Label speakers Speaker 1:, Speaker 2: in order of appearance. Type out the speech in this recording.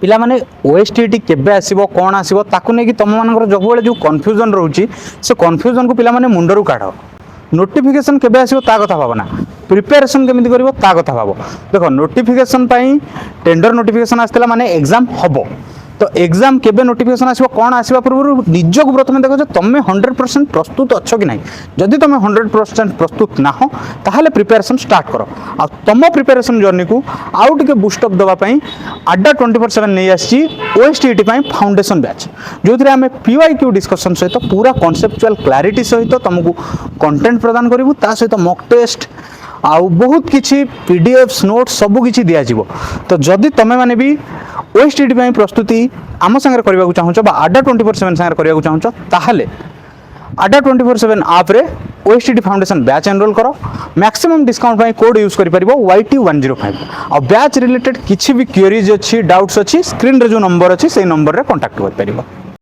Speaker 1: पिला माने ओएसटीटी केबे आसीबो कोन आसीबो ताकू नै कि तुम मानकर जब बेले जो कन्फ्यूजन रहउची से कन्फ्यूजन को पिला माने मुंडरू काढो नोटिफिकेशन केबे आसीबो ता कथा भावना प्रिपरेशन केमिति करिवो ता कथा भाबो देखो नोटिफिकेशन पई टेंडर नोटिफिकेशन आस्तला माने एग्जाम हबो तो एग्जाम केबे नोटिफिकेशन आसीबो कोन आसीबा पूर्व निजक प्रथम देखो जे तमे 100% प्रस्तुत अच्छो कि नाही जदि तमे 100% प्रस्तुत ना हो ताहाले प्रिपरेशन स्टार्ट करो आ तम प्रिपरेशन जर्नी को आउ टिके बूस्ट अप दवा पई अड्डा 24/7 नै आसी ओएसटीटी पई फाउंडेशन बैच जोथरे हमें पीवाईक्यू डिस्कशन सहित पूरा कॉन्सेप्चुअल क्लैरिटी सहित तुमको कंटेंट प्रदान करिवु ता सहित मॉक टेस्ट आउ बहुत किछि पीडीएफ्स नोट्स सब किछि दिया जिवो तो जदि तमे माने भी ओएसटीटी पई प्रस्तुति आम संगे करबा को चाहूछ बा अड्डा 24/7 संगे करबा को चाहूछ ताहाले अड्डा 24/7 ऐप रे ओएसटीटी फाउंडेशन बैच एनरोल करो मैक्सिमम डिस्काउंट पई कोड यूज करि परिबो YT105 आ बैच रिलेटेड किछि भी क्वेरीज अछि डाउट्स अछि स्क्रीन रे जो नंबर अछि से नंबर रे कांटेक्ट कर परिबो।